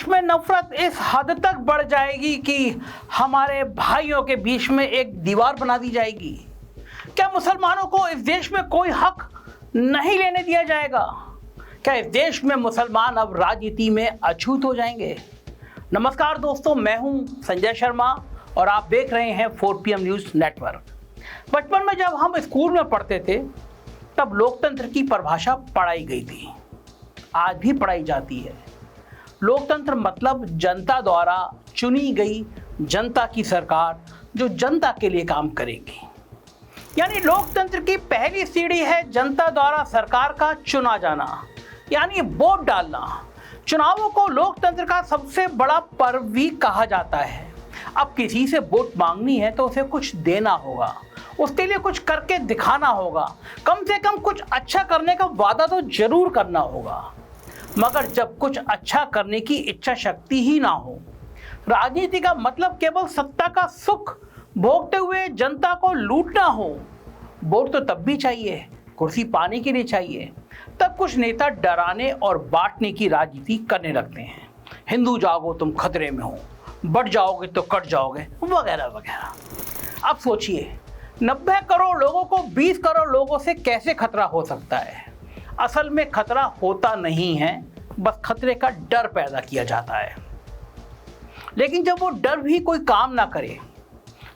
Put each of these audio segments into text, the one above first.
देश में नफरत इस हद तक बढ़ जाएगी कि हमारे भाइयों के बीच में एक दीवार बना दी जाएगी। क्या मुसलमानों को इस देश में कोई हक नहीं लेने दिया जाएगा? क्या इस देश में मुसलमान अब राजनीति में अछूत हो जाएंगे? नमस्कार दोस्तों, मैं हूं संजय शर्मा और आप देख रहे हैं 4PM न्यूज़ नेटवर्क। बचपन में जब हम स्कूल में पढ़ते थे तब लोकतंत्र की परिभाषा पढ़ाई गई थी, आज भी पढ़ाई जाती है। लोकतंत्र मतलब जनता द्वारा चुनी गई जनता की सरकार जो जनता के लिए काम करेगी। यानी लोकतंत्र की पहली सीढ़ी है जनता द्वारा सरकार का चुना जाना, यानी वोट डालना। चुनावों को लोकतंत्र का सबसे बड़ा पर्व भी कहा जाता है। अब किसी से वोट मांगनी है तो उसे कुछ देना होगा, उसके लिए कुछ करके दिखाना होगा, कम से कम कुछ अच्छा करने का वादा तो जरूर करना होगा। मगर जब कुछ अच्छा करने की इच्छा शक्ति ही ना हो, राजनीति का मतलब केवल सत्ता का सुख भोगते हुए जनता को लूटना हो। वोट तो तब भी चाहिए, कुर्सी पाने के लिए चाहिए। तब कुछ नेता डराने और बांटने की राजनीति करने लगते हैं। हिंदू जागो तुम खतरे में हो, बढ़ जाओगे तो कट जाओगे, वगैरह वगैरह। अब सोचिए, 90 करोड़ लोगों को 20 करोड़ लोगों से कैसे खतरा हो सकता है? असल में खतरा होता नहीं है, बस खतरे का डर पैदा किया जाता है। लेकिन जब वो डर भी कोई काम ना करे,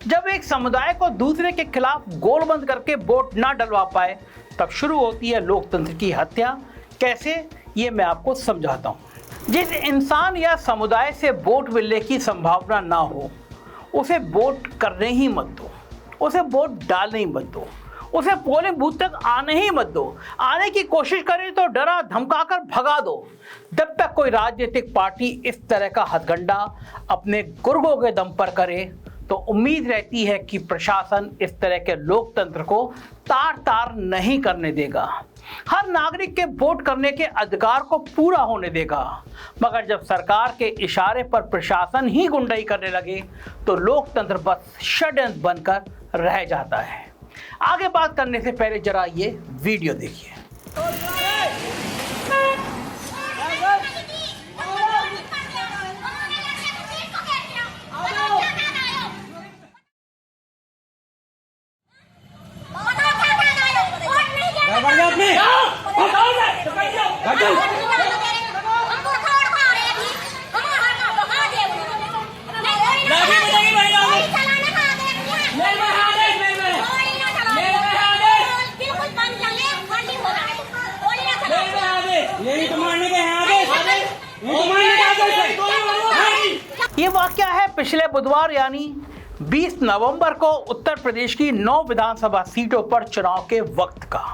जब एक समुदाय को दूसरे के खिलाफ गोलबंद करके वोट ना डलवा पाए, तब शुरू होती है लोकतंत्र की हत्या। कैसे, ये मैं आपको समझाता हूँ। जिस इंसान या समुदाय से वोट मिलने की संभावना ना हो, उसे वोट करने ही मत दो, उसे वोट डालने ही मत दो, उसे पोलिंग बूथ तक आने ही मत दो। आने की कोशिश करे तो डरा धमकाकर भगा दो। जब तक कोई राजनीतिक पार्टी इस तरह का हथकंडा अपने गुर्गों के दम पर करे तो उम्मीद रहती है कि प्रशासन इस तरह के लोकतंत्र को तार तार नहीं करने देगा, हर नागरिक के वोट करने के अधिकार को पूरा होने देगा। मगर जब सरकार के इशारे पर प्रशासन ही गुंडाई करने लगे तो लोकतंत्र बस षड्यंत्र बनकर रह जाता है। आगे बात करने से पहले जरा ये वीडियो देखिए। ये वाकया है पिछले बुधवार यानी 20 नवंबर को उत्तर प्रदेश की 9 विधानसभा सीटों पर चुनाव के वक्त का।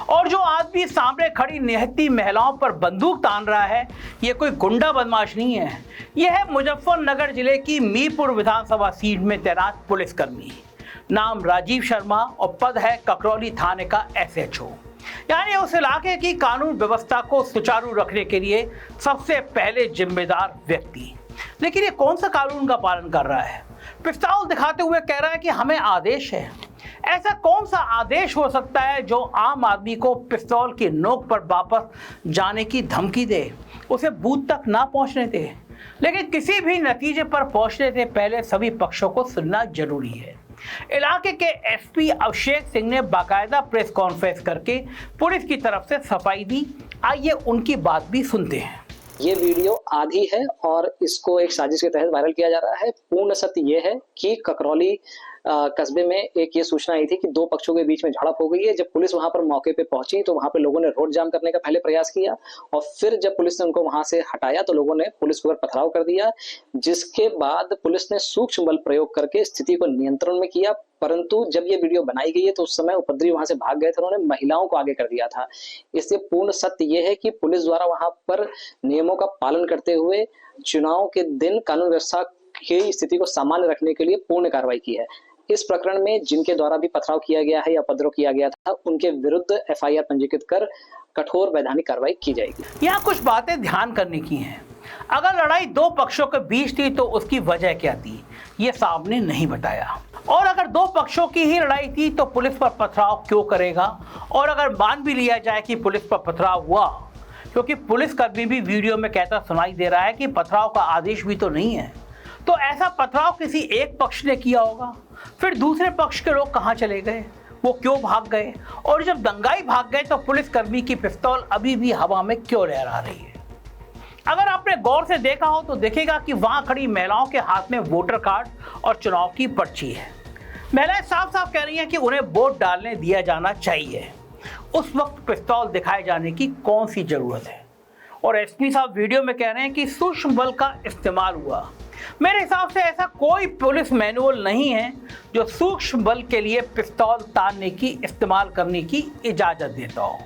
और जो आदमी सामने खड़ी निहत्ती महिलाओं पर बंदूक तान रहा है, ये कोई गुंडा बदमाश नहीं है। यह है मुजफ्फरनगर जिले की मीरपुर विधानसभा सीट में तैनात पुलिसकर्मी। नाम राजीव शर्मा और पद है ककरौली थाने का SHO, यानी उस इलाके की कानून व्यवस्था को सुचारू रखने के लिए सबसे पहले जिम्मेदार व्यक्ति। लेकिन ये कौन सा कानून का पालन कर रहा है? पिस्तौल दिखाते हुए कह रहा है कि हमें आदेश है। ऐसा कौन सा आदेश हो सकता है जो आम आदमी को पिस्तौल की नोक पर वापस जाने की धमकी दे, उसे बूथ तक ना पहुंचने दे? लेकिन किसी भी नतीजे पर पहुंचने से पहले सभी पक्षों को सुनना जरूरी है। इलाके के SP अभिषेक सिंह ने बाकायदा प्रेस कॉन्फ्रेंस करके पुलिस की तरफ से सफाई दी। आइए उनकी बात भी सुनते हैं। ये वीडियो आधी है और इसको एक साजिश के तहत वायरल किया जा रहा है। पूर्ण सत्य ये है कि ककरौली कस्बे में एक ये सूचना आई थी कि दो पक्षों के बीच में झड़प हो गई है। जब पुलिस वहां पर मौके पे पहुंची तो वहां पे लोगों ने रोड जाम करने का पहले प्रयास किया और फिर जब पुलिस ने उनको वहां से हटाया तो लोगों ने पुलिस के ऊपर पथराव कर दिया, जिसके बाद पुलिस ने सूक्ष्म बल प्रयोग करके स्थिति को नियंत्रण में किया। परंतु जब ये वीडियो बनाई गई है तो उस समय उपद्रवी वहां से भाग गए थे, उन्होंने महिलाओं को आगे कर दिया था। इसलिए पूर्ण सत्य ये है कि पुलिस द्वारा वहां पर नियमों का पालन करते हुए चुनाव के दिन कानून व्यवस्था की स्थिति को सामान्य रखने के लिए पूर्ण कार्रवाई की है। इस प्रकरण में जिनके द्वारा भी पथराव किया गया है या उपद्रव किया गया था, उनके विरुद्ध FIR पंजीकृत कर कठोर वैधानिक कार्रवाई की जाएगी। यहाँ कुछ बातें ध्यान करने की हैं। अगर लड़ाई दो पक्षों के बीच थी तो उसकी वजह क्या थी, ये सामने नहीं बताया। और अगर दो पक्षों की ही लड़ाई थी तो पुलिस पर पथराव क्यों करेगा? और अगर मान भी लिया जाए कि पुलिस पर पथराव हुआ, क्योंकि पुलिसकर्मी भी वीडियो में कहता सुनाई दे रहा है कि पथराव का आदेश भी तो नहीं है। तो ऐसा पथराव किसी एक पक्ष ने किया होगा, फिर दूसरे पक्ष के लोग कहाँ चले गए, वो क्यों भाग गए, और जब दंगाई भाग गए तो पुलिसकर्मी की पिस्तौल अभी भी हवा में क्यों लहरा रही है। अगर आपने गौर से देखा हो तो देखेगा कि वहां खड़ी महिलाओं के हाथ में वोटर कार्ड और चुनाव की पर्ची है। महिलाएं साफ साफ कह रही हैं कि उन्हें वोट डालने दिया जाना चाहिए। उस वक्त पिस्तौल दिखाए जाने की कौन सी जरूरत है। और एसपी साहब वीडियो में कह रहे हैं कि सूक्ष्म बल का इस्तेमाल हुआ। मेरे हिसाब से ऐसा कोई पुलिस मैनुअल नहीं है जो सूक्ष्म बल के लिए पिस्तौल तानने की इस्तेमाल करने की इजाजत देता हो।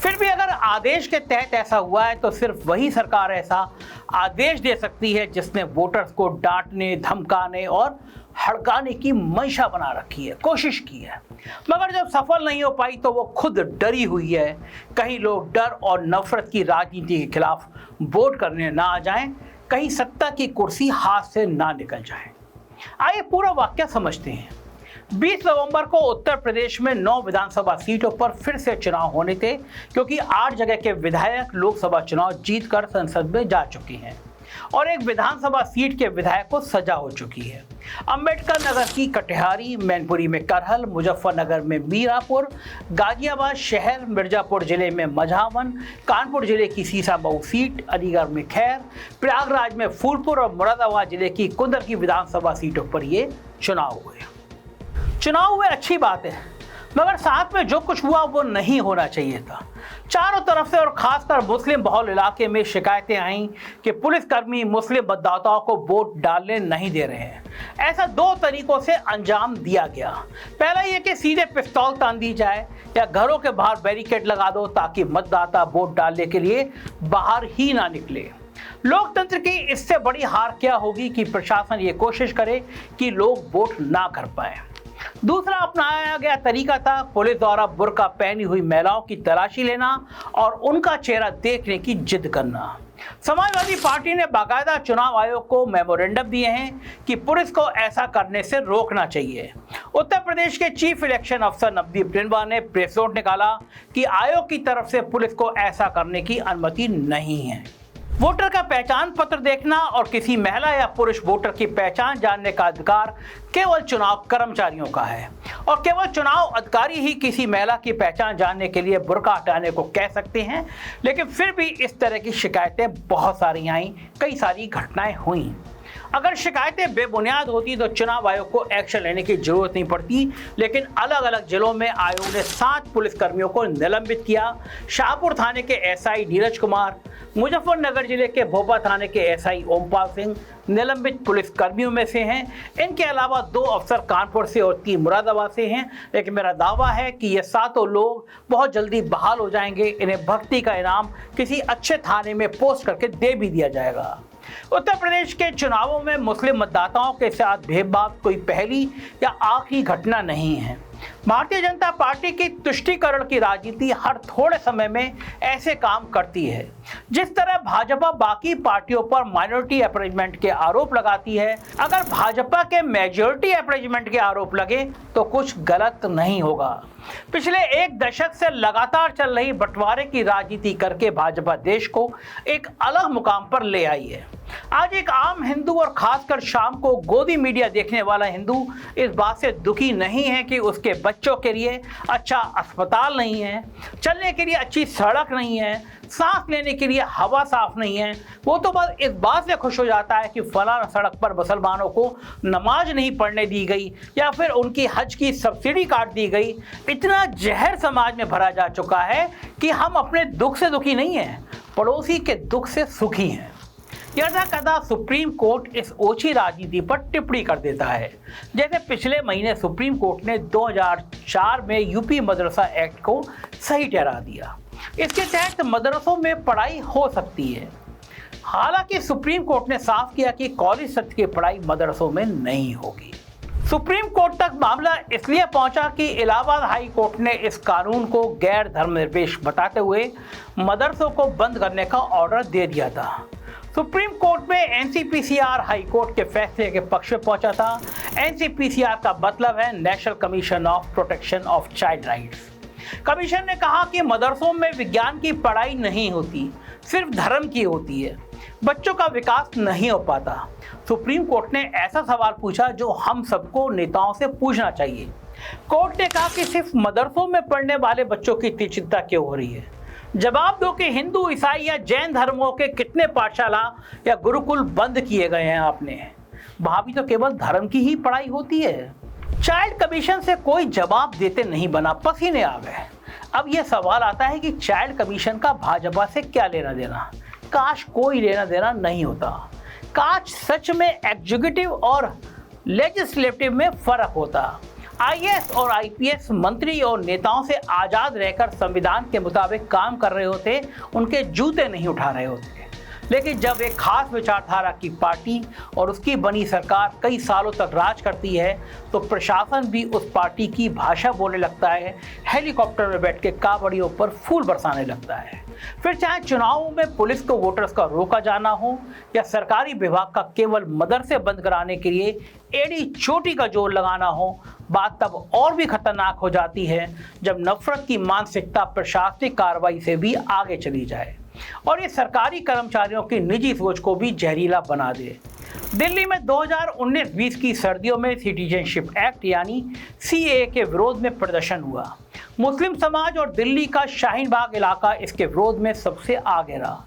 फिर भी अगर आदेश के तहत ऐसा हुआ है तो सिर्फ वही सरकार ऐसा आदेश दे सकती है जिसने वोटर्स को डांटने, धमकाने और हड़काने की मंशा बना रखी है, कोशिश की है। मगर जब सफल नहीं हो पाई तो वो खुद डरी हुई है, कहीं लोग डर और नफरत की राजनीति के खिलाफ वोट करने ना आ जाएं, कहीं सत्ता की कुर्सी हाथ से ना निकल जाए। आइए पूरा वाक्य समझते हैं। 20 नवंबर को उत्तर प्रदेश में 9 विधानसभा सीटों पर फिर से चुनाव होने थे, क्योंकि 8 जगह के विधायक लोकसभा चुनाव जीतकर संसद में जा चुके हैं और एक विधानसभा सीट के विधायक को सजा हो चुकी है। अंबेडकर नगर की कटिहारी, मैनपुरी में करहल, मुजफ्फरनगर में मीरापुर, गाजियाबाद शहर, मिर्जापुर जिले में मझावन, कानपुर जिले की सीसामऊ सीट, अलीगढ़ में खैर, प्रयागराज में फूलपुर और मुरादाबाद जिले की कुंदर की विधानसभा सीटों पर ये चुनाव हुए। चुनाव हुए अच्छी बात है, मगर साथ में जो कुछ हुआ वो नहीं होना चाहिए था। चारों तरफ से और खासकर मुस्लिम बहुल इलाके में शिकायतें आईं कि पुलिसकर्मी मुस्लिम मतदाताओं को वोट डालने नहीं दे रहे हैं। ऐसा 2 तरीकों से अंजाम दिया गया। पहला ये कि सीधे पिस्तौल तान दी जाए या घरों के बाहर बैरिकेड लगा दो ताकि मतदाता वोट डालने के लिए बाहर ही ना निकले। लोकतंत्र की इससे बड़ी हार क्या होगी कि प्रशासन ये कोशिश करे कि लोग वोट ना कर पाए। दूसरा अपनाया गया तरीका था पुलिस द्वारा बुर्का पहनी हुई महिलाओं की तलाशी लेना और उनका चेहरा देखने की जिद करना। समाजवादी पार्टी ने बाकायदा चुनाव आयोग को मेमोरेंडम दिए हैं कि पुलिस को ऐसा करने से रोकना चाहिए। उत्तर प्रदेश के चीफ इलेक्शन अफसर नवदीप निरवा ने प्रेस नोट निकाला कि आयोग की तरफ से पुलिस को ऐसा करने की अनुमति नहीं है। वोटर का पहचान पत्र देखना और किसी महिला या पुरुष वोटर की पहचान जानने का अधिकार केवल चुनाव कर्मचारियों का है और केवल चुनाव अधिकारी ही किसी महिला की पहचान जानने के लिए बुर्का हटाने को कह सकते हैं। लेकिन फिर भी इस तरह की शिकायतें बहुत सारी आईं, कई सारी घटनाएं हुईं। अगर शिकायतें बेबुनियाद होती तो चुनाव आयोग को एक्शन लेने की जरूरत नहीं पड़ती, लेकिन अलग अलग जिलों में आयोग ने 7 पुलिसकर्मियों को निलंबित किया। शाहपुर थाने के एसआई नीरज कुमार, मुजफ्फरनगर जिले के भोपा थाने के एसआई ओमपाल सिंह निलंबित पुलिसकर्मियों में से हैं। इनके अलावा 2 अफसर कानपुर से और 3 मुरादाबाद से हैं। लेकिन मेरा दावा है कि ये 7 लोग बहुत जल्दी बहाल हो जाएंगे। इन्हें भक्ति का इनाम किसी अच्छे थाने में पोस्ट करके दे भी दिया जाएगा। उत्तर प्रदेश के चुनावों में मुस्लिम मतदाताओं के साथ भेदभाव कोई पहली या आखिरी घटना नहीं है। भारतीय जनता पार्टी की तुष्टीकरण की राजनीति हर थोड़े समय में ऐसे काम करती है। जिस तरह भाजपा बाकी पार्टियों पर माइनॉरिटी अरेंजमेंट के आरोप लगाती है, अगर भाजपा के मेजॉरिटी अरेंजमेंट के आरोप लगे तो कुछ गलत नहीं होगा। पिछले 1 दशक से लगातार चल रही बंटवारे की राजनीति करके भाजपा देश को एक अलग मुकाम पर ले आई है। आज एक आम हिंदू और खासकर शाम को गोदी मीडिया देखने वाला हिंदू इस बात से दुखी नहीं है कि उसके बच्चों के लिए अच्छा अस्पताल नहीं है, चलने के लिए अच्छी सड़क नहीं है, सांस लेने के लिए हवा साफ नहीं है। वो तो बस इस बात से खुश हो जाता है कि फलाना सड़क पर मुसलमानों को नमाज नहीं पढ़ने दी गई या फिर उनकी हज की सब्सिडी काट दी गई। इतना जहर समाज में भरा जा चुका है कि हम अपने दुख से दुखी नहीं हैं, पड़ोसी के दुख से सुखी हैं। यदा कदा सुप्रीम कोर्ट इस ओछी राजनीति पर टिप्पणी कर देता है। जैसे पिछले महीने सुप्रीम कोर्ट ने 2004 में यूपी मदरसा एक्ट को सही ठहरा दिया। इसके तहत मदरसों में पढ़ाई हो सकती है। हालांकि सुप्रीम कोर्ट ने साफ किया कि कॉलेज स्तर की पढ़ाई मदरसों में नहीं होगी। सुप्रीम कोर्ट तक मामला इसलिए पहुंचा कि इलाहाबाद हाई कोर्ट ने इस कानून को गैर धर्मनिरपेक्ष बताते हुए मदरसों को बंद करने का ऑर्डर दे दिया था। सुप्रीम कोर्ट में एनसीपीसीआर हाई कोर्ट के फैसले के पक्ष में पहुंचा था। एनसीपीसीआर का मतलब है national commission of protection of child rights. Commission ने कहा कि मदरसों में विज्ञान की पढ़ाई नहीं होती, सिर्फ धर्म की होती है, बच्चों का विकास नहीं हो पाता। सुप्रीम कोर्ट ने ऐसा सवाल पूछा जो हम सबको नेताओं से पूछना चाहिए। कोर्ट ने कहा कि सिर्फ मदरसों में पढ़ने वाले बच्चों की इतनी चिंता क्यों हो रही है। जवाब दो कि हिंदू, ईसाई या जैन धर्मों के कितने पाठशाला या गुरुकुल बंद किए गए हैं आपने? वहां भी तो केवल धर्म की ही पढ़ाई होती है। चाइल्ड कमीशन से कोई जवाब देते नहीं बना, पसीने आ गए। अब यह सवाल आता है कि चाइल्ड कमीशन का भाजपा से क्या लेना देना? काश कोई लेना देना नहीं होता। काश सच में एग्जीक्यूटिव और लेजिस्लेटिव में फर्क होता। आईएएस और आईपीएस मंत्री और नेताओं से आजाद रहकर संविधान के मुताबिक काम कर रहे होते, उनके जूते नहीं उठा रहे होते। लेकिन जब एक खास विचारधारा की पार्टी और उसकी बनी सरकार कई सालों तक राज करती है तो प्रशासन भी उस पार्टी की भाषा बोलने लगता है, हेलीकॉप्टर में बैठ के कावड़ियों पर फूल बरसाने लगता है। फिर चाहे चुनावों में पुलिस को वोटर्स का रोका जाना हो या सरकारी विभाग का केवल मदरसे बंद कराने के लिए एड़ी चोटी का जोर लगाना हो, बात तब और भी खतरनाक हो जाती है जब नफरत की मानसिकता प्रशासनिक कार्रवाई से भी आगे चली जाए और ये सरकारी कर्मचारियों की निजी सोच को भी जहरीला बना दे। दिल्ली में 2019-20 की सर्दियों में सिटीजनशिप एक्ट यानी सीएए के विरोध में प्रदर्शन हुआ। मुस्लिम समाज और दिल्ली का शाहीन बाग इलाका इसके विरोध में सबसे आगे रहा।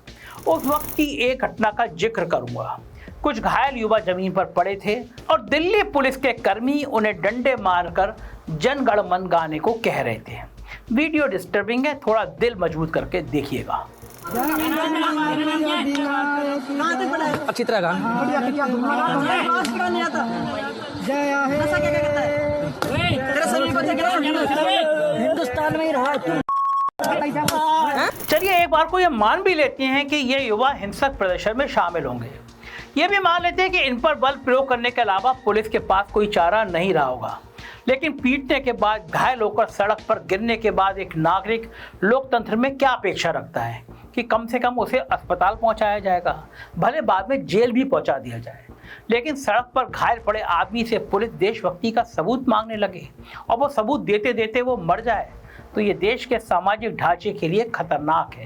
उस वक्त की एक घटना का जिक्र करूंगा। कुछ घायल युवा जमीन पर पड़े थे और दिल्ली पुलिस के कर्मी उन्हें डंडे मारकर जन गण मन गाने को कह रहे थे। वीडियो डिस्टर्बिंग है, थोड़ा दिल मजबूत करके देखिएगा। अच्छी तरह गाना। हिंदुस्तान में ही रहा। चलिए एक बार को ये मान भी लेते हैं कि ये युवा हिंसक प्रदर्शन में शामिल होंगे। ये भी मान लेते हैं कि इन पर बल प्रयोग करने के अलावा पुलिस के पास कोई चारा नहीं रहा होगा। लेकिन पीटने के बाद, घायल होकर सड़क पर गिरने के बाद एक नागरिक लोकतंत्र में क्या अपेक्षा रखता है कि कम से कम उसे अस्पताल पहुंचाया जाएगा, भले बाद में जेल भी पहुंचा दिया जाए। लेकिन सड़क पर घायल पड़े आदमी से पुलिस देशभक्ति का सबूत मांगने लगे और वो सबूत देते देते वो मर जाए तो ये देश के सामाजिक ढांचे के लिए खतरनाक है।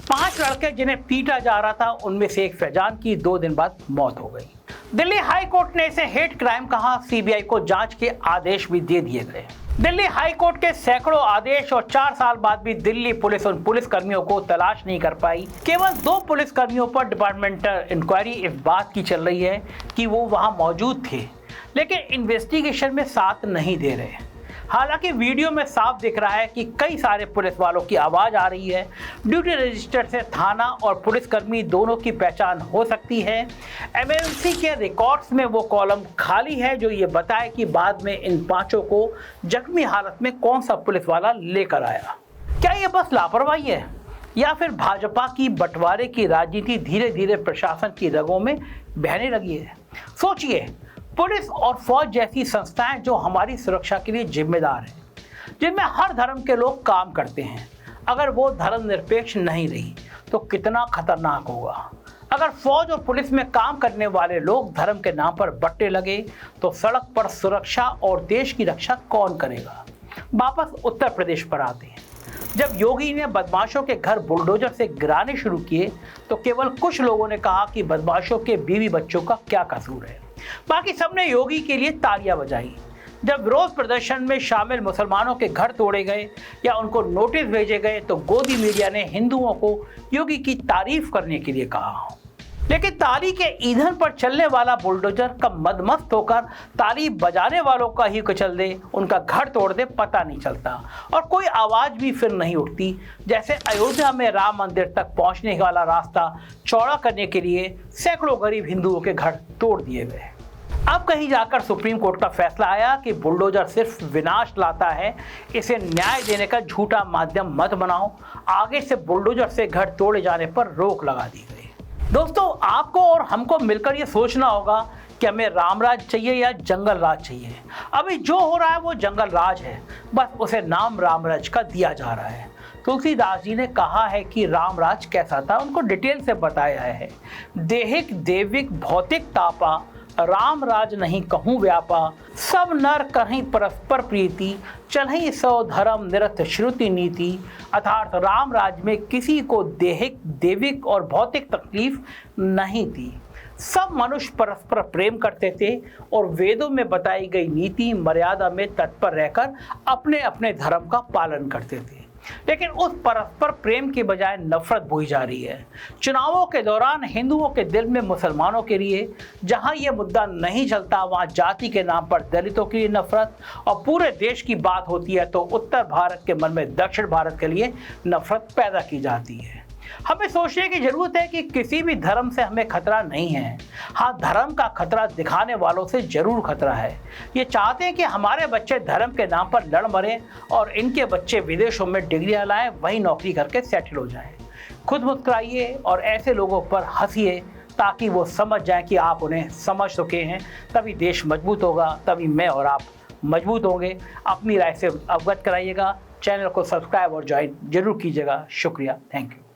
5 लड़के जिन्हें पीटा जा रहा था, उनमें से एक फैजान की 2 दिन बाद मौत हो गई। दिल्ली हाई कोर्ट ने इसे हेट क्राइम कहा। सीबीआई को जांच के आदेश भी दे दिए गए। दिल्ली हाई कोर्ट के सैकड़ों आदेश और 4 साल बाद भी दिल्ली पुलिस उन पुलिसकर्मियों को तलाश नहीं कर पाई। केवल 2 पुलिसकर्मियों पर डिपार्टमेंटल इंक्वायरी इस बात की चल रही है कि वो वहां मौजूद थे, लेकिन इन्वेस्टिगेशन में साथ नहीं दे रहे। हालांकि वीडियो में साफ दिख रहा है कि कई सारे पुलिस वालों की आवाज़ आ रही है। ड्यूटी रजिस्टर से थाना और पुलिसकर्मी दोनों की पहचान हो सकती है। एमएनसी के रिकॉर्ड्स में वो कॉलम खाली है जो ये बताए कि बाद में इन 5 को जख्मी हालत में कौन सा पुलिस वाला लेकर आया। क्या ये बस लापरवाही है या फिर भाजपा की बंटवारे की राजनीति धीरे धीरे प्रशासन की रगों में बहने लगी है? सोचिए, पुलिस और फौज जैसी संस्थाएं जो हमारी सुरक्षा के लिए जिम्मेदार हैं, जिनमें हर धर्म के लोग काम करते हैं, अगर वो धर्मनिरपेक्ष नहीं रही तो कितना खतरनाक होगा। अगर फौज और पुलिस में काम करने वाले लोग धर्म के नाम पर बंटने लगे तो सड़क पर सुरक्षा और देश की रक्षा कौन करेगा? वापस उत्तर प्रदेश पर आते हैं। जब योगी ने बदमाशों के घर बुलडोजर से गिराने शुरू किए तो केवल कुछ लोगों ने कहा कि बदमाशों के बीवी बच्चों का क्या कसूर है। बाकी सबने योगी के लिए तालियां बजाई। जब विरोध प्रदर्शन में शामिल मुसलमानों के घर तोड़े गए या उनको नोटिस भेजे गए तो गोदी मीडिया ने हिंदुओं को योगी की तारीफ करने के लिए कहा। लेकिन ताली के ईंधन पर चलने वाला बुलडोजर कब मदमस्त होकर ताली बजाने वालों का ही कुचल दे, उनका घर तोड़ दे, पता नहीं चलता और कोई आवाज भी फिर नहीं उठती। जैसे अयोध्या में राम मंदिर तक पहुंचने वाला रास्ता चौड़ा करने के लिए सैकड़ों गरीब हिंदुओं के घर तोड़ दिए गए। अब कहीं जाकर सुप्रीम कोर्ट का फैसला आया कि बुलडोजर सिर्फ विनाश लाता है, इसे न्याय देने का झूठा माध्यम मत बनाओ। आगे से बुलडोजर से घर तोड़े जाने पर रोक लगा दी गई। दोस्तों, आपको और हमको मिलकर ये सोचना होगा कि हमें रामराज चाहिए या जंगल राज चाहिए। अभी जो हो रहा है वो जंगल राज है, बस उसे नाम रामराज का दिया जा रहा है। तुलसीदास जी ने कहा है कि रामराज कैसा था, उनको डिटेल से बताया है। देहिक देविक भौतिक तापा राम राज नहीं कहूँ व्यापा, सब नर कहीं परस्पर प्रीति, चलहि सौ धर्म निरत श्रुति नीति। अर्थात राम राज में किसी को देहिक, देविक और भौतिक तकलीफ नहीं थी। सब मनुष्य परस्पर प्रेम करते थे और वेदों में बताई गई नीति मर्यादा में तत्पर रहकर अपने अपने धर्म का पालन करते थे। लेकिन उस परस्पर प्रेम के बजाय नफरत बोई जा रही है। चुनावों के दौरान हिंदुओं के दिल में मुसलमानों के लिए जहां यह मुद्दा नहीं चलता, वहां जाति के नाम पर दलितों के लिए नफरत, और पूरे देश की बात होती है तो उत्तर भारत के मन में दक्षिण भारत के लिए नफरत पैदा की जाती है। हमें सोचने की जरूरत है कि किसी भी धर्म से हमें खतरा नहीं है। हाँ, धर्म का खतरा दिखाने वालों से जरूर खतरा है। ये चाहते हैं कि हमारे बच्चे धर्म के नाम पर लड़ मरें और इनके बच्चे विदेशों में डिग्रियां लाएं, वहीं नौकरी करके सेटल हो जाएं। खुद मुस्कुराइए और ऐसे लोगों पर हंसिए ताकि वो समझ जाएं कि आप उन्हें समझ चुके हैं। तभी देश मजबूत होगा, तभी मैं और आप मजबूत होंगे। अपनी राय से अवगत कराइएगा। चैनल को सब्सक्राइब और ज्वाइन जरूर कीजिएगा। शुक्रिया, थैंक यू।